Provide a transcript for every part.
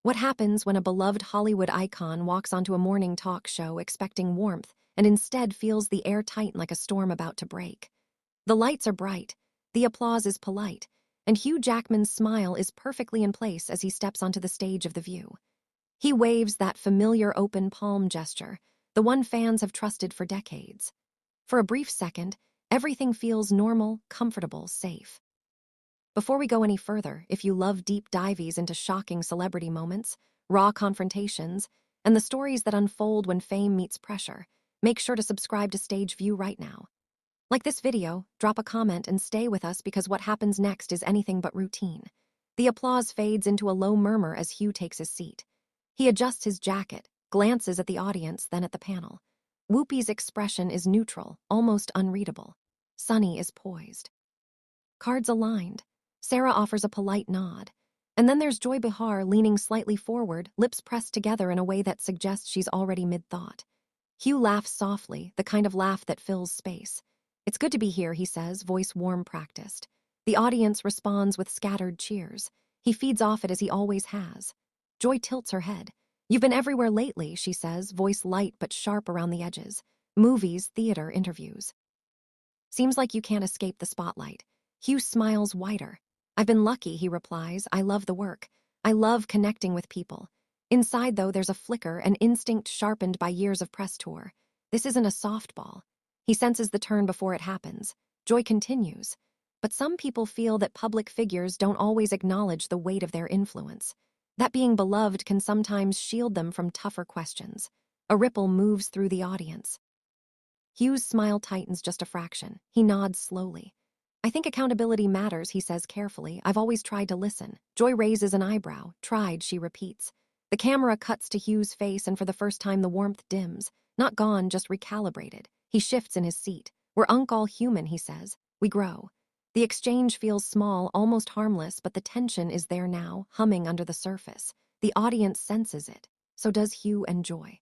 What happens when a beloved Hollywood icon walks onto a morning talk show expecting warmth and instead feels the air tighten like a storm about to break? The lights are bright, the applause is polite, and Hugh Jackman's smile is perfectly in place as he steps onto the stage of The View. He waves that familiar open palm gesture, the one fans have trusted for decades. For a brief second, everything feels normal, comfortable, safe. Before we go any further, if you love deep dives into shocking celebrity moments, raw confrontations, and the stories that unfold when fame meets pressure, make sure to subscribe to Stage View right now. Like this video, drop a comment and stay with us because what happens next is anything but routine. The applause fades into a low murmur as Hugh takes his seat. He adjusts his jacket, glances at the audience, then at the panel. Whoopi's expression is neutral, almost unreadable. Sunny is poised. Cards aligned. Sarah offers a polite nod. And then there's Joy Behar leaning slightly forward, lips pressed together in a way that suggests she's already mid-thought. Hugh laughs softly, the kind of laugh that fills space. "It's good to be here," he says, voice warm, practiced. The audience responds with scattered cheers. He feeds off it as he always has. Joy tilts her head. "You've been everywhere lately," she says, voice light but sharp around the edges. "Movies, theater, interviews. Seems like you can't escape the spotlight." Hugh smiles wider. "I've been lucky," he replies. "I love the work. I love connecting with people." Inside, though, there's a flicker, an instinct sharpened by years of press tour. This isn't a softball. He senses the turn before it happens. Joy continues. "But some people feel that public figures don't always acknowledge the weight of their influence. That being beloved can sometimes shield them from tougher questions." A ripple moves through the audience. Hugh's smile tightens just a fraction. He nods slowly. "I think accountability matters," he says carefully. "I've always tried to listen." Joy raises an eyebrow. "Tried," she repeats. The camera cuts to Hugh's face, and for the first time the warmth dims. Not gone, just recalibrated. He shifts in his seat. "We're all human," he says. "We grow." The exchange feels small, almost harmless, but the tension is there now, humming under the surface. The audience senses it. So does Hugh and Joy.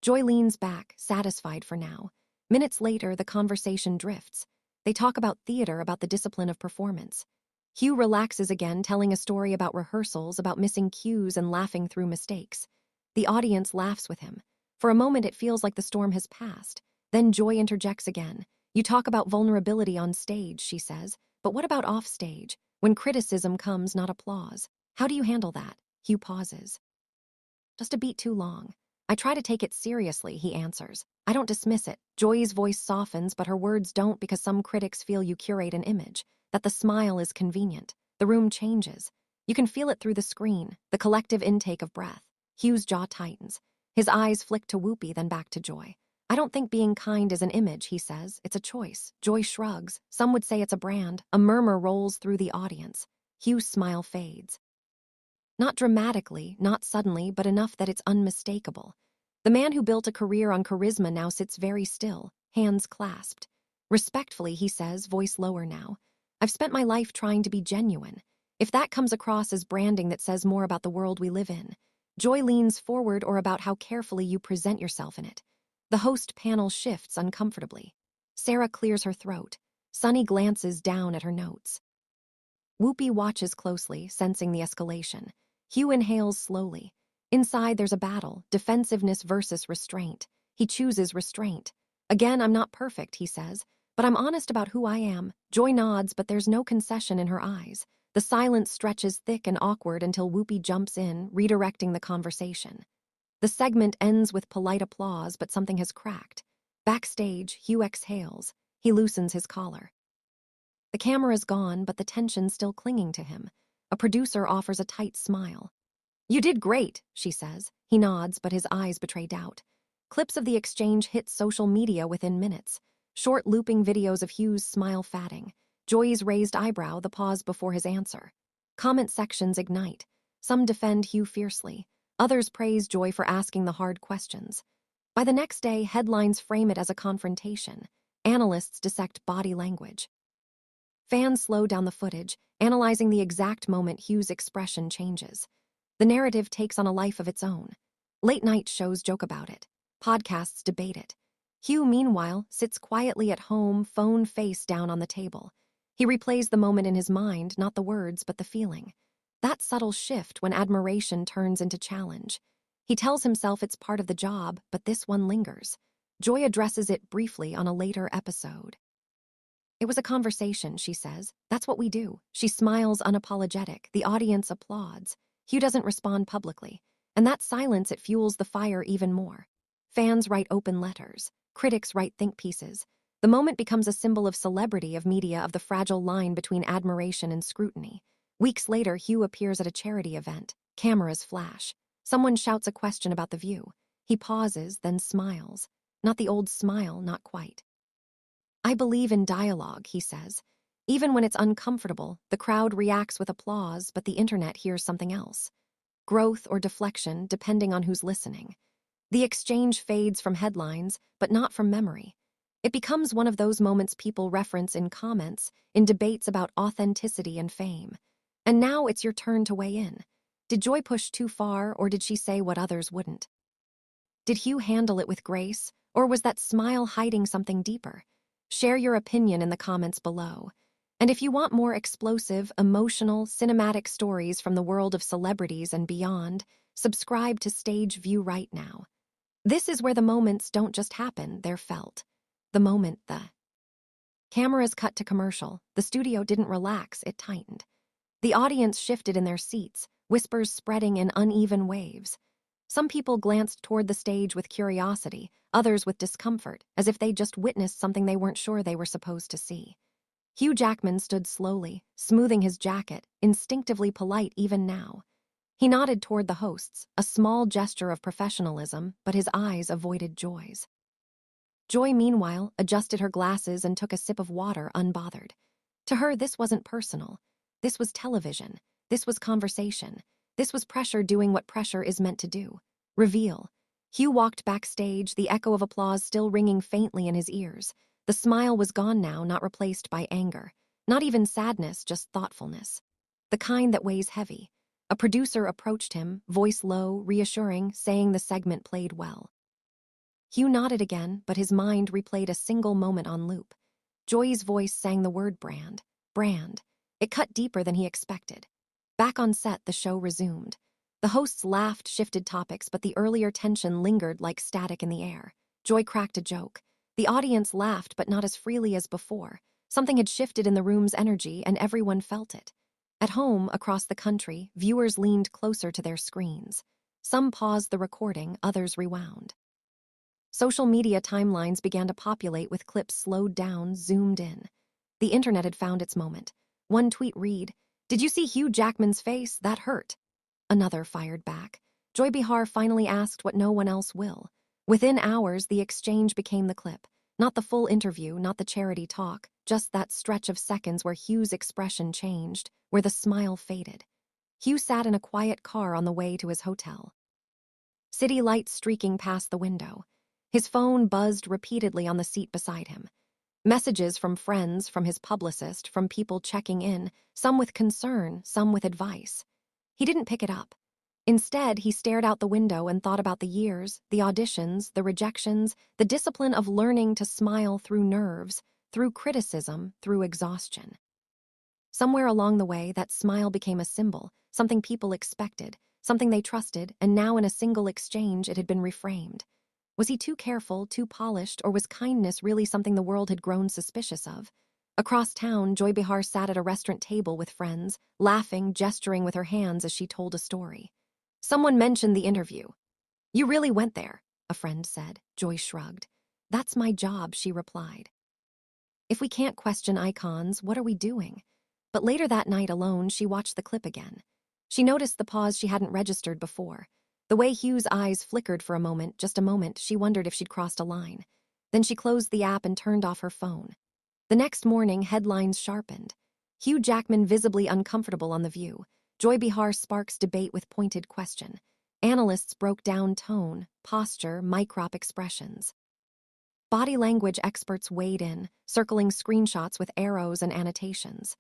Joy leans back, satisfied for now. Minutes later, the conversation drifts. They talk about theater, about the discipline of performance. Hugh relaxes again, telling a story about rehearsals, about missing cues and laughing through mistakes. The audience laughs with him. For a moment, it feels like the storm has passed. Then Joy interjects again. "You talk about vulnerability on stage," she says, "but what about off stage, when criticism comes, not applause? How do you handle that?" Hugh pauses. "Just a beat too long. I try to take it seriously," he answers. "I don't dismiss it." Joy's voice softens, but her words don't, because some critics feel you curate an image, that the smile is convenient. The room changes. You can feel it through the screen, the collective intake of breath. Hugh's jaw tightens. His eyes flick to Whoopi, then back to Joy. "I don't think being kind is an image," he says. "It's a choice." Joy shrugs. "Some would say it's a brand." A murmur rolls through the audience. Hugh's smile fades. Not dramatically, not suddenly, but enough that it's unmistakable. The man who built a career on charisma now sits very still, hands clasped. Respectfully, he says, voice lower now. "I've spent my life trying to be genuine. If that comes across as branding that says more about the world we live in." Joy leans forward, "or about how carefully you present yourself in it." The host panel shifts uncomfortably. Sarah clears her throat. Sunny glances down at her notes. Whoopi watches closely, sensing the escalation. Hugh inhales slowly. Inside, there's a battle, defensiveness versus restraint. He chooses restraint. "Again, I'm not perfect," he says, "but I'm honest about who I am." Joy nods, but there's no concession in her eyes. The silence stretches thick and awkward until Whoopi jumps in, redirecting the conversation. The segment ends with polite applause, but something has cracked. Backstage, Hugh exhales. He loosens his collar. The camera's gone, but the tension's still clinging to him. A producer offers a tight smile. "You did great," she says. He nods, but his eyes betray doubt. Clips of the exchange hit social media within minutes. Short looping videos of Hugh's smile fatting. Joy's raised eyebrow, the pause before his answer. Comment sections ignite. Some defend Hugh fiercely. Others praise Joy for asking the hard questions. By the next day, headlines frame it as a confrontation. Analysts dissect body language. Fans slow down the footage, analyzing the exact moment Hugh's expression changes. The narrative takes on a life of its own. Late-night shows joke about it. Podcasts debate it. Hugh, meanwhile, sits quietly at home, phone face down on the table. He replays the moment in his mind, not the words, but the feeling. That subtle shift when admiration turns into challenge. He tells himself it's part of the job, but this one lingers. Joy addresses it briefly on a later episode. It was a conversation, she says. That's what we do. She smiles unapologetic. The audience applauds. Hugh doesn't respond publicly. And that silence, it fuels the fire even more. Fans write open letters. Critics write think pieces. The moment becomes a symbol of celebrity, of media, of the fragile line between admiration and scrutiny. Weeks later, Hugh appears at a charity event. Cameras flash. Someone shouts a question about the view. He pauses, then smiles. Not the old smile, not quite. I believe in dialogue, he says. Even when it's uncomfortable, the crowd reacts with applause, but the internet hears something else. Growth or deflection, depending on who's listening. The exchange fades from headlines, but not from memory. It becomes one of those moments people reference in comments, in debates about authenticity and fame. And now it's your turn to weigh in. Did Joy push too far, or did she say what others wouldn't? Did Hugh handle it with grace, or was that smile hiding something deeper? Share your opinion in the comments below. And if you want more explosive, emotional, cinematic stories from the world of celebrities and beyond, subscribe to Stage View right now. This is where the moments don't just happen, they're felt. The moment the cameras cut to commercial, the studio didn't relax, it tightened. The audience shifted in their seats, whispers spreading in uneven waves. Some people glanced toward the stage with curiosity, others with discomfort, as if they'd just witnessed something they weren't sure they were supposed to see. Hugh Jackman stood slowly, smoothing his jacket, instinctively polite even now. He nodded toward the hosts, a small gesture of professionalism, but his eyes avoided Joy's. Joy, meanwhile, adjusted her glasses and took a sip of water unbothered. To her, this wasn't personal. This was television. This was conversation. This was pressure doing what pressure is meant to do. Reveal. Hugh walked backstage, the echo of applause still ringing faintly in his ears. The smile was gone now, not replaced by anger. Not even sadness, just thoughtfulness. The kind that weighs heavy. A producer approached him, voice low, reassuring, saying the segment played well. Hugh nodded again, but his mind replayed a single moment on loop. Joy's voice sang the word brand. Brand. It cut deeper than he expected. Back on set, the show resumed. The hosts laughed, shifted topics, but the earlier tension lingered like static in the air. Joy cracked a joke. The audience laughed, but not as freely as before. Something had shifted in the room's energy, and everyone felt it. At home, across the country, viewers leaned closer to their screens. Some paused the recording, others rewound. Social media timelines began to populate with clips slowed down, zoomed in. The internet had found its moment. One tweet read, "Did you see Hugh Jackman's face? That hurt." Another fired back. Joy Behar finally asked what no one else will. Within hours, the exchange became the clip. Not the full interview, not the charity talk, just that stretch of seconds where Hugh's expression changed, where the smile faded. Hugh sat in a quiet car on the way to his hotel. City lights streaking past the window. His phone buzzed repeatedly on the seat beside him. Messages from friends, from his publicist, from people checking in, some with concern, some with advice. He didn't pick it up. Instead, he stared out the window and thought about the years, the auditions, the rejections, the discipline of learning to smile through nerves, through criticism, through exhaustion. Somewhere along the way, that smile became a symbol, something people expected, something they trusted, and now in a single exchange it had been reframed. Was he too careful, too polished, or was kindness really something the world had grown suspicious of? Across town, Joy Behar sat at a restaurant table with friends, laughing, gesturing with her hands as she told a story. Someone mentioned the interview. "You really went there," a friend said. Joy shrugged. "That's my job," she replied. If we can't question icons, what are we doing? But later that night alone, she watched the clip again. She noticed the pause she hadn't registered before. The way Hugh's eyes flickered for a moment, just a moment, she wondered if she'd crossed a line. Then she closed the app and turned off her phone. The next morning, headlines sharpened. Hugh Jackman visibly uncomfortable on The View. Joy Behar sparks debate with pointed question. Analysts broke down tone, posture, microp expressions. Body language experts weighed in, circling screenshots with arrows and annotations.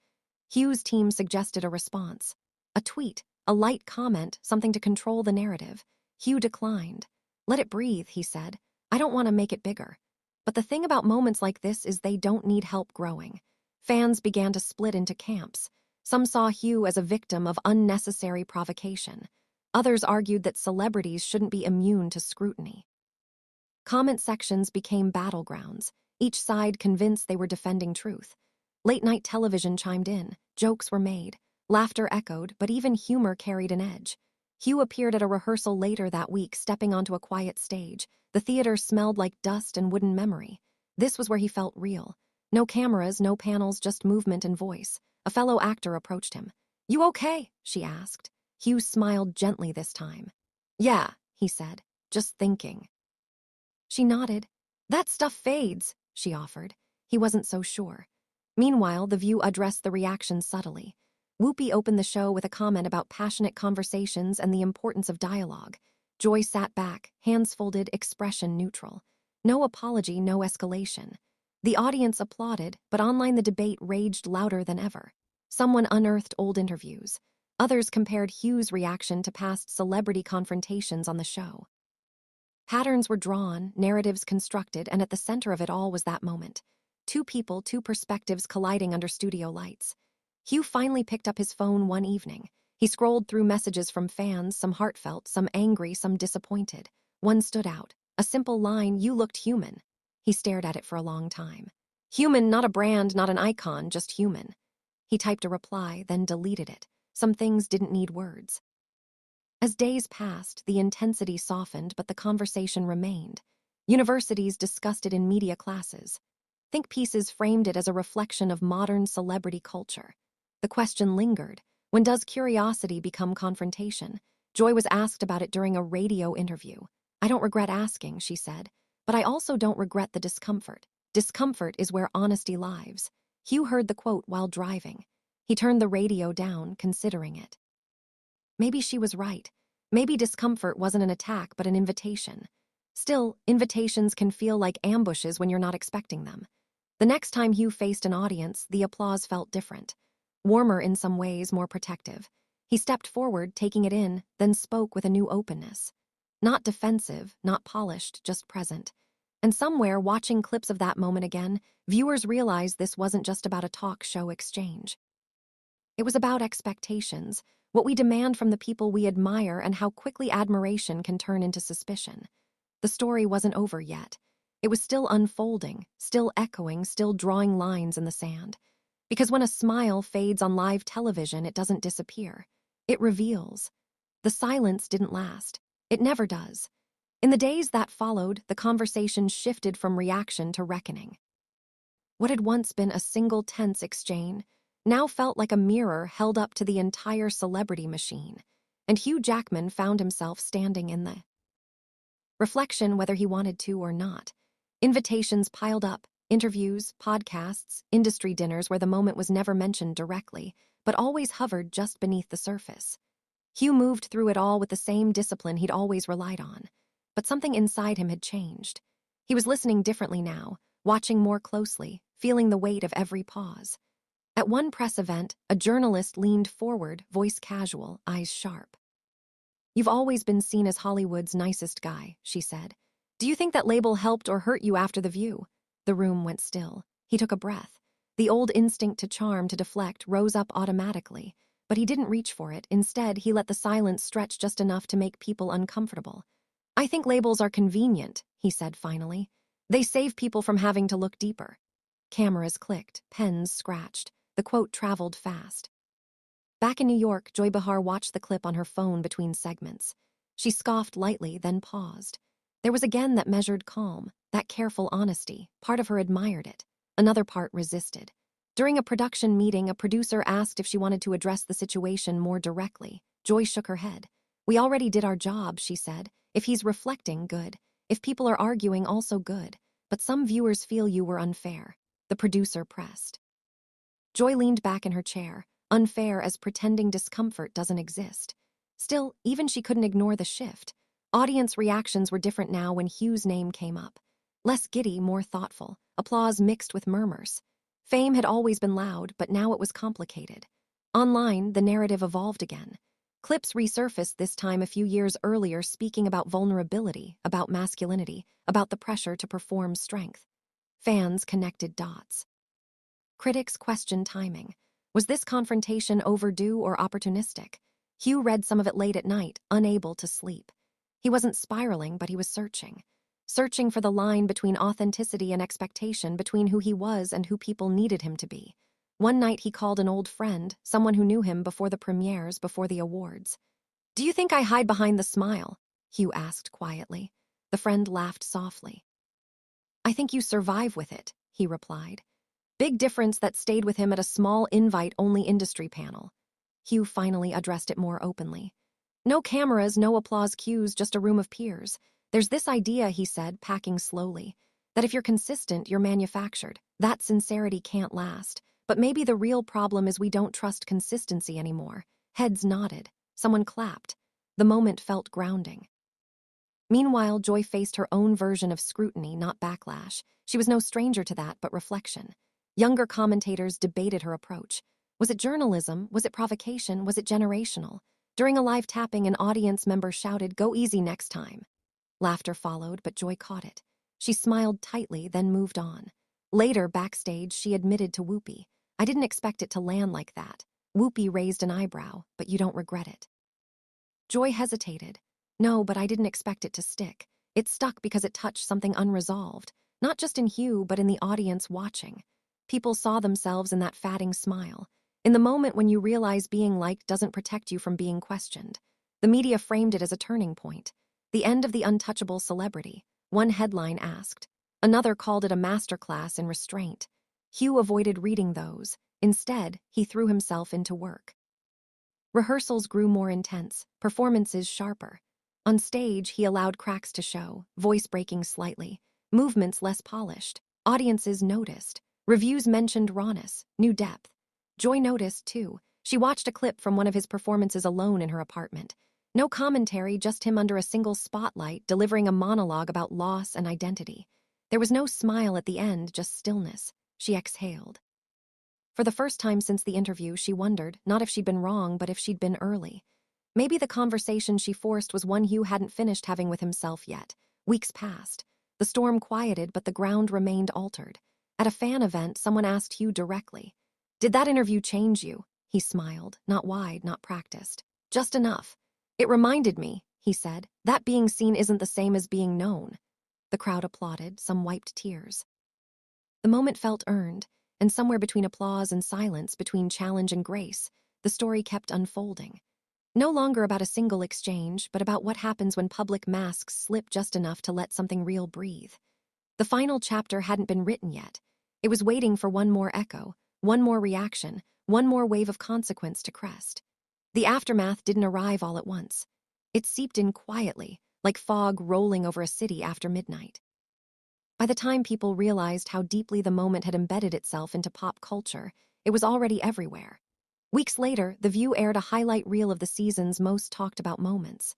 Hugh's team suggested a response. A tweet, a light comment, something to control the narrative. Hugh declined. "Let it breathe," he said. "I don't want to make it bigger." But the thing about moments like this is they don't need help growing. Fans began to split into camps. Some saw Hugh as a victim of unnecessary provocation. Others argued that celebrities shouldn't be immune to scrutiny. Comment sections became battlegrounds, each side convinced they were defending truth. Late-night television chimed in, jokes were made, laughter echoed, but even humor carried an edge. Hugh appeared at a rehearsal later that week, stepping onto a quiet stage. The theater smelled like dust and wooden memory. This was where he felt real. No cameras, no panels, just movement and voice. A fellow actor approached him. "You okay?" she asked. Hugh smiled gently this time. "Yeah," he said, "just thinking." She nodded. "That stuff fades," she offered. He wasn't so sure. Meanwhile, The View addressed the reaction subtly. Whoopi opened the show with a comment about passionate conversations and the importance of dialogue. Joy sat back, hands folded, expression neutral. No apology, no escalation. The audience applauded, but online the debate raged louder than ever. Someone unearthed old interviews. Others compared Hugh's reaction to past celebrity confrontations on the show. Patterns were drawn, narratives constructed, and at the center of it all was that moment. Two people, two perspectives colliding under studio lights. Hugh finally picked up his phone one evening. He scrolled through messages from fans, some heartfelt, some angry, some disappointed. One stood out. A simple line, "You looked human." He stared at it for a long time. Human, not a brand, not an icon, just human. He typed a reply, then deleted it. Some things didn't need words. As days passed, the intensity softened, but the conversation remained. Universities discussed it in media classes. Think pieces framed it as a reflection of modern celebrity culture. The question lingered, when does curiosity become confrontation? Joy was asked about it during a radio interview. "I don't regret asking," she said, "but I also don't regret the discomfort. Discomfort is where honesty lives." Hugh heard the quote while driving. He turned the radio down, considering it. Maybe she was right. Maybe discomfort wasn't an attack, but an invitation. Still, invitations can feel like ambushes when you're not expecting them. The next time Hugh faced an audience, the applause felt different. Warmer in some ways, more protective. He stepped forward, taking it in, then spoke with a new openness. Not defensive, not polished, just present. And somewhere, watching clips of that moment again, viewers realized this wasn't just about a talk show exchange. It was about expectations, what we demand from the people we admire, and how quickly admiration can turn into suspicion. The story wasn't over yet. It was still unfolding, still echoing, still drawing lines in the sand. Because when a smile fades on live television, it doesn't disappear. It reveals. The silence didn't last. It never does. In the days that followed, the conversation shifted from reaction to reckoning. What had once been a single tense exchange now felt like a mirror held up to the entire celebrity machine, and Hugh Jackman found himself standing in the reflection whether he wanted to or not. Invitations piled up, interviews, podcasts, industry dinners where the moment was never mentioned directly, but always hovered just beneath the surface. Hugh moved through it all with the same discipline he'd always relied on, but something inside him had changed. He was listening differently now, watching more closely, feeling the weight of every pause. At one press event, a journalist leaned forward, voice casual, eyes sharp. "You've always been seen as Hollywood's nicest guy," she said. "Do you think that label helped or hurt you after The View?" The room went still. He took a breath. The old instinct to charm, to deflect, rose up automatically, but he didn't reach for it. Instead, he let the silence stretch just enough to make people uncomfortable. "I think labels are convenient," he said finally. "They save people from having to look deeper." Cameras clicked, pens scratched. The quote traveled fast. Back in New York, Joy Behar watched the clip on her phone between segments. She scoffed lightly, then paused. There was again that measured calm, that careful honesty. Part of her admired it. Another part resisted. During a production meeting, a producer asked if she wanted to address the situation more directly. Joy shook her head. "We already did our job," she said. "If he's reflecting, good. If people are arguing, also good. But some viewers feel you were unfair." The producer pressed. Joy leaned back in her chair, unfair as pretending discomfort doesn't exist. Still, even she couldn't ignore the shift. Audience reactions were different now when Hugh's name came up. Less giddy, more thoughtful, applause mixed with murmurs. Fame had always been loud, but now it was complicated. Online, the narrative evolved again. Clips resurfaced this time a few years earlier, speaking about vulnerability, about masculinity, about the pressure to perform strength. Fans connected dots. Critics questioned timing. Was this confrontation overdue or opportunistic? Hugh read some of it late at night, unable to sleep. He wasn't spiraling, but he was searching. Searching for the line between authenticity and expectation, between who he was and who people needed him to be. One night he called an old friend, someone who knew him before the premieres, before the awards. "Do you think I hide behind the smile?" Hugh asked quietly. The friend laughed softly. "I think you survive with it," he replied. Big difference that stayed with him at a small invite-only industry panel. Hugh finally addressed it more openly. "No cameras, no applause cues, just a room of peers. There's this idea," he said, packing slowly, "that if you're consistent, you're manufactured. That sincerity can't last. But maybe the real problem is we don't trust consistency anymore." Heads nodded. Someone clapped. The moment felt grounding. Meanwhile, Joy faced her own version of scrutiny, not backlash. She was no stranger to that, but reflection. Younger commentators debated her approach. Was it journalism? Was it provocation? Was it generational? During a live tapping, an audience member shouted, "Go easy next time." Laughter followed, but Joy caught it. She smiled tightly, then moved on. Later, backstage, she admitted to Whoopi, "I didn't expect it to land like that." Whoopi raised an eyebrow, "But you don't regret it?" Joy hesitated. "No, but I didn't expect it to stick. It stuck because it touched something unresolved, not just in Hugh, but in the audience watching. People saw themselves in that fatting smile. In the moment when you realize being liked doesn't protect you from being questioned. The media framed it as a turning point. The end of the untouchable celebrity, one headline asked. Another called it a masterclass in restraint. Hugh avoided reading those. Instead, he threw himself into work. Rehearsals grew more intense, performances sharper. On stage, he allowed cracks to show, voice breaking slightly, movements less polished. Audiences noticed. Reviews mentioned rawness, new depth. Joy noticed, too. She watched a clip from one of his performances alone in her apartment. No commentary, just him under a single spotlight, delivering a monologue about loss and identity. There was no smile at the end, just stillness. She exhaled. For the first time since the interview, she wondered, not if she'd been wrong, but if she'd been early. Maybe the conversation she forced was one Hugh hadn't finished having with himself yet. Weeks passed. The storm quieted, but the ground remained altered. At a fan event, someone asked Hugh directly, "Did that interview change you?" He smiled, not wide, not practiced. "Just enough. It reminded me," he said, "that being seen isn't the same as being known." The crowd applauded, some wiped tears. The moment felt earned, and somewhere between applause and silence, between challenge and grace, the story kept unfolding. No longer about a single exchange, but about what happens when public masks slip just enough to let something real breathe. The final chapter hadn't been written yet. It was waiting for one more echo, one more reaction, one more wave of consequence to crest. The aftermath didn't arrive all at once. It seeped in quietly, like fog rolling over a city after midnight. By the time people realized how deeply the moment had embedded itself into pop culture, it was already everywhere. Weeks later, The View aired a highlight reel of the season's most talked about moments.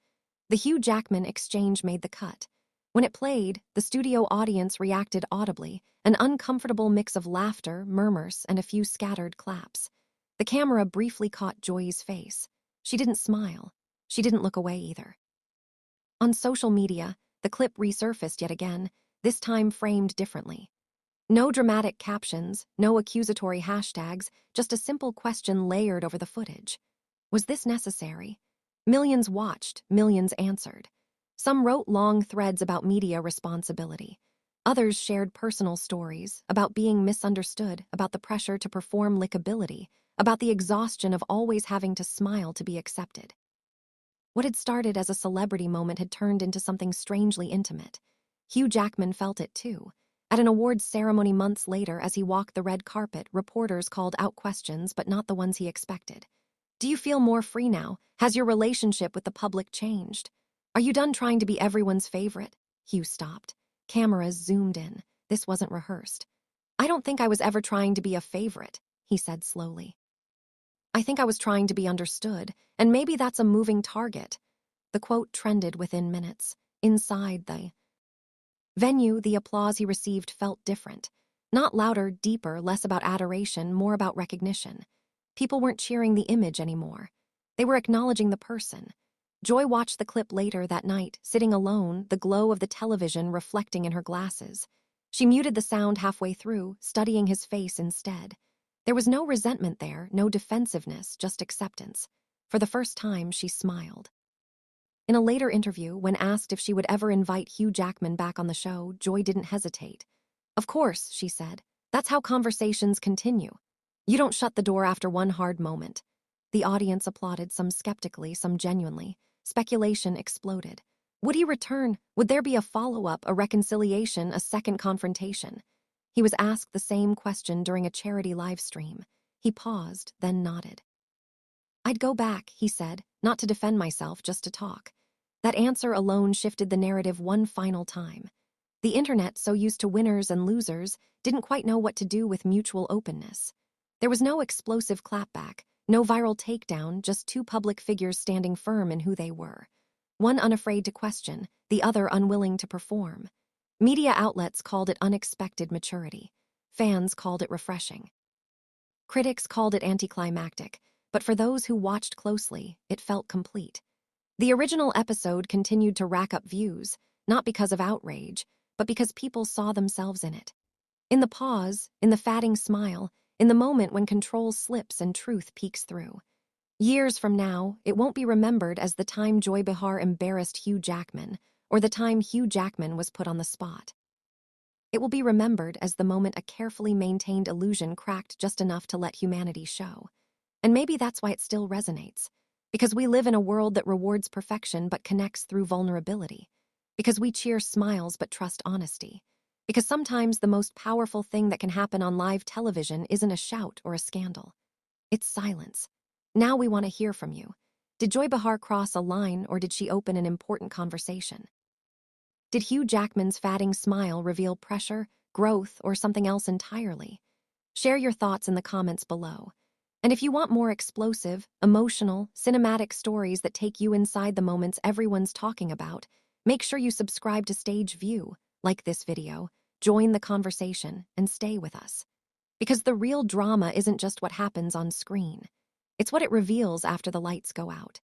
The Hugh Jackman exchange made the cut. When it played, the studio audience reacted audibly, an uncomfortable mix of laughter, murmurs, and a few scattered claps. The camera briefly caught Joy's face. She didn't smile. She didn't look away either. On social media, the clip resurfaced yet again, this time framed differently. No dramatic captions, no accusatory hashtags, just a simple question layered over the footage. Was this necessary? Millions watched, millions answered. Some wrote long threads about media responsibility. Others shared personal stories about being misunderstood, about the pressure to perform likability, about the exhaustion of always having to smile to be accepted. What had started as a celebrity moment had turned into something strangely intimate. Hugh Jackman felt it too. At an awards ceremony months later, as he walked the red carpet, reporters called out questions, but not the ones he expected. "Do you feel more free now? Has your relationship with the public changed? Are you done trying to be everyone's favorite?" Hugh stopped. Cameras zoomed in. This wasn't rehearsed. "I don't think I was ever trying to be a favorite," he said slowly. "I think I was trying to be understood, and maybe that's a moving target." The quote trended within minutes. Inside the venue, the applause he received felt different. Not louder, deeper, less about adoration, more about recognition. People weren't cheering the image anymore. They were acknowledging the person. Joy watched the clip later that night, sitting alone, the glow of the television reflecting in her glasses. She muted the sound halfway through, studying his face instead. There was no resentment there, no defensiveness, just acceptance. For the first time, she smiled. In a later interview, when asked if she would ever invite Hugh Jackman back on the show, Joy didn't hesitate. "Of course," she said. "That's how conversations continue. You don't shut the door after one hard moment." The audience applauded, some skeptically, some genuinely. Speculation exploded. Would he return? Would there be a follow-up, a reconciliation, a second confrontation? He was asked the same question during a charity live stream. He paused, then nodded. "I'd go back," he said, "not to defend myself, just to talk." That answer alone shifted the narrative one final time. The internet, so used to winners and losers, didn't quite know what to do with mutual openness. There was no explosive clapback, no viral takedown, just two public figures standing firm in who they were. One unafraid to question, the other unwilling to perform. Media outlets called it unexpected maturity. Fans called it refreshing. Critics called it anticlimactic, but for those who watched closely, it felt complete. The original episode continued to rack up views, not because of outrage, but because people saw themselves in it. In the pause, in the fatting smile, in the moment when control slips and truth peeks through. Years from now, it won't be remembered as the time Joy Behar embarrassed Hugh Jackman, or the time Hugh Jackman was put on the spot. It will be remembered as the moment a carefully maintained illusion cracked just enough to let humanity show. And maybe that's why it still resonates. Because we live in a world that rewards perfection but connects through vulnerability. Because we cheer smiles but trust honesty. Because sometimes the most powerful thing that can happen on live television isn't a shout or a scandal. It's silence. Now we want to hear from you. Did Joy Behar cross a line, or did she open an important conversation? Did Hugh Jackman's fatting smile reveal pressure, growth, or something else entirely? Share your thoughts in the comments below. And if you want more explosive, emotional, cinematic stories that take you inside the moments everyone's talking about, make sure you subscribe to Stage View, like this video, join the conversation, and stay with us. Because the real drama isn't just what happens on screen. It's what it reveals after the lights go out.